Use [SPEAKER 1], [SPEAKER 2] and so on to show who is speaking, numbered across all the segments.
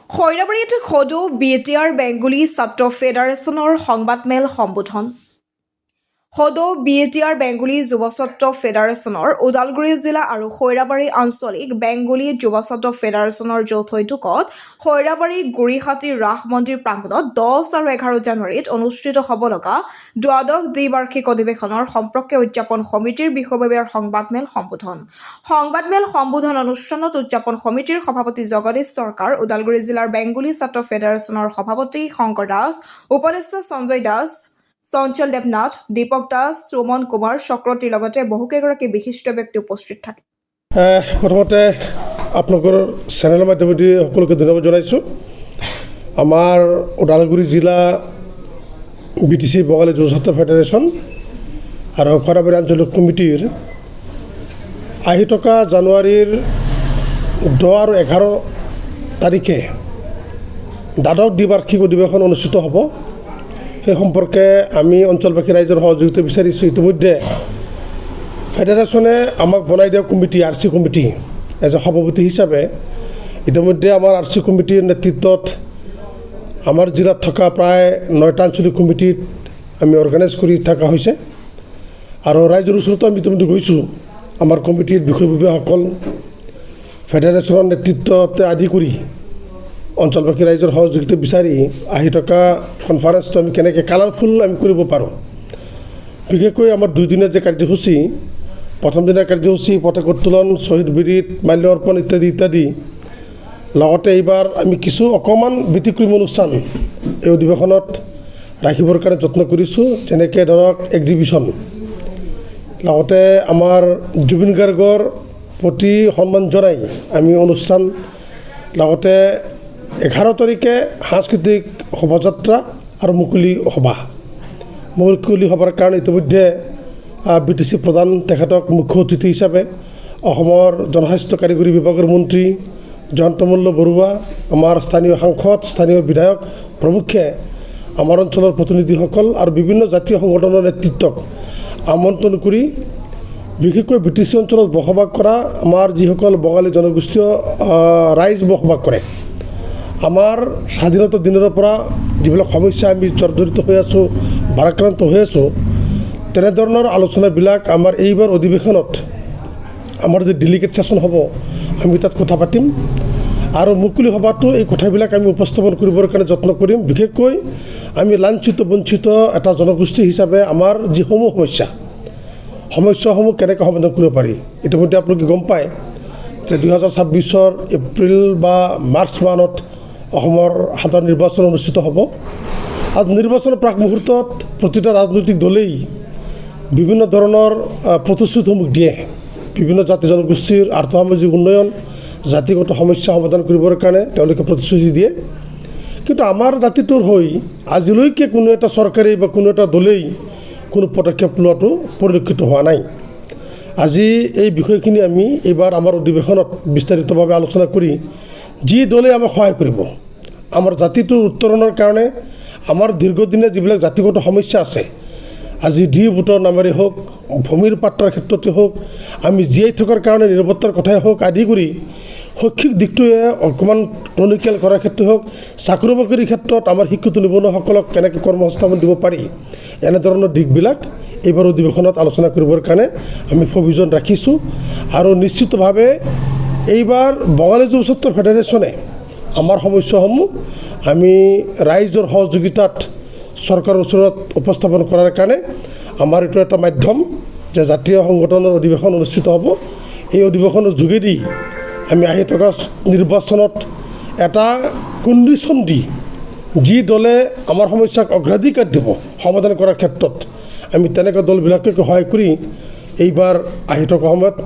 [SPEAKER 1] খৈৰাবাৰীত সদৌ বিটিআৰ বেংগলী ছাত্ৰ ফেডাৰেশ্যনৰ সংবাদমেল সম্বোধন। সদৌ বিটিআৰ বেংগলী যুৱ ছাত্ৰ ফেডাৰেশ্যনৰ ওদালগুৰি জিলা আৰু খৈৰাবাৰী আঞ্চলিক বেংগলী যুৱ ছাত্ৰ ফেডাৰেশ্যনৰ যৌথ উদ্যোগত খৈৰাবাৰী গুৰিহাটী ৰাস মন্দিৰ প্ৰাংগণত 10 আৰু 11 জানুৱাৰীত অনুষ্ঠিত হ'ব লগা দ্বাদশ দ্বিবাৰ্ষিক অধিৱেশনৰ সম্পৰ্কে উদযাপন সমিতিৰ বিষয়ববীয়াৰ সংবাদমেল সম্বোধন। সংবাদমেল সম্বোধন অনুষ্ঠানত উদযাপন সমিতিৰ সভাপতি জগদীশ চৰকাৰ, ওদালগুৰি জিলাৰ বেংগলী ছাত্ৰ ফেডাৰেশ্যনৰ সভাপতি শংকৰ দাস, উপদেষ্টা সঞ্জয় দাস, চঞ্চল দেৱনাথ, দীপক দাস, সুমন কুমাৰ চক্ৰৱৰ্তীৰ লগতে বহুকেইগৰাকী বিশিষ্ট ব্যক্তি উপস্থিত থাকে।
[SPEAKER 2] প্ৰথমতে আপোনালোকৰ চেনেলৰ মাধ্যমেদি সকলোকে ধন্যবাদ জনাইছোঁ। আমাৰ ওদালগুৰি জিলা BTC বঙালী যুৱ ছাত্ৰ ফেডাৰেশ্যন আৰু খৈৰাবাৰী আঞ্চলিক কমিটিৰ আহি থকা জানুৱাৰীৰ 10 আৰু 11 তাৰিখে দ্বাদশ দ্বিবাৰ্ষিক অধিৱেশন অনুষ্ঠিত হ'ব। সেই সম্পৰ্কে আমি অঞ্চলবাসী ৰাইজৰ সহযোগিতা বিচাৰিছোঁ। ইতিমধ্যে ফেডাৰেশ্যনে আমাক বনাই দিয়া committee RC committee as a সভাপতি হিচাপে ইতিমধ্যে আমাৰ RC কমিটিৰ নেতৃত্বত আমাৰ জিলাত থকা প্ৰায় 9টা আঞ্চলিক কমিটিত আমি অৰ্গেনাইজ কৰি থকা হৈছে আৰু ৰাইজৰ ওচৰতো আমি ইতিমধ্যে গৈছোঁ। আমাৰ কমিটিৰ বিষয়ববীয়াসকল ফেডাৰেশ্যনৰ নেতৃত্বতে আদি কৰি অঞ্চলবাসী ৰাইজৰ সহযোগিতা বিচাৰি আহি থকা কনফাৰেন্সটো আমি কেনেকৈ কালাৰফুল আমি কৰিব পাৰোঁ। বিশেষকৈ আমাৰ 2 দিনীয়া যে কাৰ্যসূচী, প্ৰথম দিনৰ কাৰ্যসূচী পতাকা উত্তোলন, শ্বহীদ বেদীত মাল্য অৰ্পণ ইত্যাদি ইত্যাদি, লগতে এইবাৰ আমি কিছু অকণমান ব্যতিক্ৰমী অনুষ্ঠান এই অধিৱেশনত ৰাখিবৰ কাৰণে যত্ন কৰিছোঁ। যেনেকৈ ধৰক এক্সিবিশ্যন, লগতে আমাৰ জুবিন গাৰ্গৰ প্ৰতি সন্মান জনাই আমি অনুষ্ঠান, লগতে 11 তাৰিখে সাংস্কৃতিক শোভাযাত্ৰা আৰু মুকলি সভাৰ কাৰণে ইতিমধ্যে BTC প্ৰধান তেখেতক মুখ্য অতিথি হিচাপে অসমৰ জনস্বাস্থ্য কাৰিকৰী বিভাগৰ মন্ত্ৰী জয়ন্তমল্ল বৰুৱা, আমাৰ স্থানীয় সাংসদ, স্থানীয় বিধায়ক প্ৰমুখ্যে আমাৰ অঞ্চলৰ প্ৰতিনিধিসকল আৰু বিভিন্ন জাতীয় সংগঠনৰ নেতৃত্বক আমন্ত্ৰণ কৰি বিশেষকৈ BTC অঞ্চলত বসবাস কৰা আমাৰ যিসকল বঙালী জনগোষ্ঠীয় ৰাইজ বসবাস কৰে, আমাৰ স্বাধীনতাৰ দিনৰ পৰা যিবিলাক সমস্যা আমি জৰ্জৰিত হৈ আছোঁ, ভাৰাক্ৰান্ত হৈ আছোঁ, তেনেধৰণৰ আলোচনাবিলাক আমাৰ এইবাৰ অধিৱেশনত আমাৰ যে ডেলিগেট ছেশ্যন হ'ব আমি তাত কথা পাতিম আৰু মুকলি সভাতো এই কথাবিলাক আমি উপস্থাপন কৰিবৰ কাৰণে যত্ন কৰিম। বিশেষকৈ আমি লাঞ্ছিত বঞ্চিত এটা জনগোষ্ঠী হিচাপে আমাৰ যিসমূহ সমস্যাসমূহ কেনেকৈ সমাধান কৰিব পাৰি। ইতিমধ্যে আপোনালোকে গম পায় যে 2026 এপ্ৰিল বা মাৰ্চ মাহত অসমৰ সাধাৰণ নিৰ্বাচন অনুষ্ঠিত হ'ব। আৰু নিৰ্বাচনৰ প্ৰাক মুহূৰ্তত প্ৰতিটা ৰাজনৈতিক দলেই বিভিন্ন ধৰণৰ প্ৰতিশ্ৰুতিসমূহ দিয়ে, বিভিন্ন জাতি জনগোষ্ঠীৰ আৰ্থসামাজিক উন্নয়ন, জাতিগত সমস্যা সমাধান কৰিবৰ কাৰণে তেওঁলোকে প্ৰতিশ্ৰুতি দিয়ে। কিন্তু আমাৰ জাতিটোৰ হৈ আজিলৈকে কোনো এটা চৰকাৰে বা কোনো এটা দলেই কোনো পদক্ষেপ লোৱাটো পৰিলক্ষিত হোৱা নাই। আজি এই বিষয়খিনি আমি এইবাৰ আমাৰ অধিৱেশনত বিস্তাৰিতভাৱে আলোচনা কৰি যি দলে আমাক সহায় কৰিব, আমাৰ জাতিটোৰ উত্তৰণৰ কাৰণে আমাৰ দীৰ্ঘদিনীয়া যিবিলাক জাতিগত সমস্যা আছে, আজি ভোটৰ নামেৰে হওক, ভূমিৰ পাত্ৰৰ ক্ষেত্ৰতে হওক, আমি জীয়াই থকাৰ কাৰণে নিৰাপত্তাৰ কথাই হওক আদি কৰি শৈক্ষিক দিশটোৱে অকণমান টনকিয়াল কৰাৰ ক্ষেত্ৰতে হওক, চাকৰি বাকৰিৰ ক্ষেত্ৰত আমাৰ শিক্ষিত নিবনুৱাসকলক কেনেকৈ কৰ্মসংস্থাপন দিব পাৰি, এনেধৰণৰ দিশবিলাক এইবাৰ অধিৱেশনত আলোচনা কৰিবৰ কাৰণে আমি প্ৰভিজন ৰাখিছোঁ। আৰু নিশ্চিতভাৱে এইবাৰ বঙালী যুৱ ছাত্ৰ ফেডাৰেশ্যনে আমাৰ সমস্যাসমূহ আমি ৰাইজৰ সহযোগিতাত চৰকাৰৰ ওচৰত উপস্থাপন কৰাৰ কাৰণে আমাৰ এইটো এটা মাধ্যম যে জাতীয় সংগঠনৰ অধিৱেশন অনুষ্ঠিত হ'ব। এই অধিৱেশনৰ যোগেদি আমি আহি থকা নিৰ্বাচনত এটা কণ্ডিশ্যন দি যি দলে আমাৰ সমস্যাক অগ্ৰাধিকাৰ দিব সমাধান কৰাৰ ক্ষেত্ৰত, আমি তেনেকুৱা দলবিলাকে সহায় কৰি এইবাৰ আহি থকা সময়ত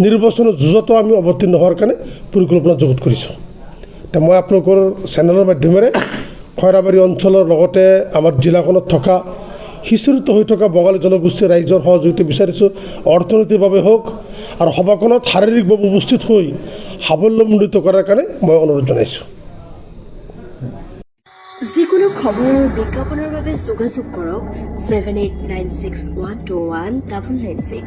[SPEAKER 2] নিৰ্বাচনৰ যুঁজতো আমি অৱতীৰ্ণ হোৱাৰ কাৰণে পৰিকল্পনা যুগুত কৰিছোঁ। এতিয়া মই আপোনালোকৰ চেনেলৰ মাধ্যমেৰে খৈৰাবাৰী অঞ্চলৰ লগতে আমাৰ জিলাখনত থকা সিঁচৰিত হৈ থকা বঙালী জনগোষ্ঠীৰ ৰাইজৰ সহযোগিতা বিচাৰিছোঁ। অৰ্থনীতিৰ বাবে হওক আৰু সভাখনত শাৰীৰিকভাৱে উপস্থিত হৈ সাৱলম্বিত কৰাৰ কাৰণে মই অনুৰোধ জনাইছোঁ।
[SPEAKER 3] যিকোনো খবৰ আৰু বিজ্ঞাপনৰ বাবে যোগাযোগ কৰক 7896121996।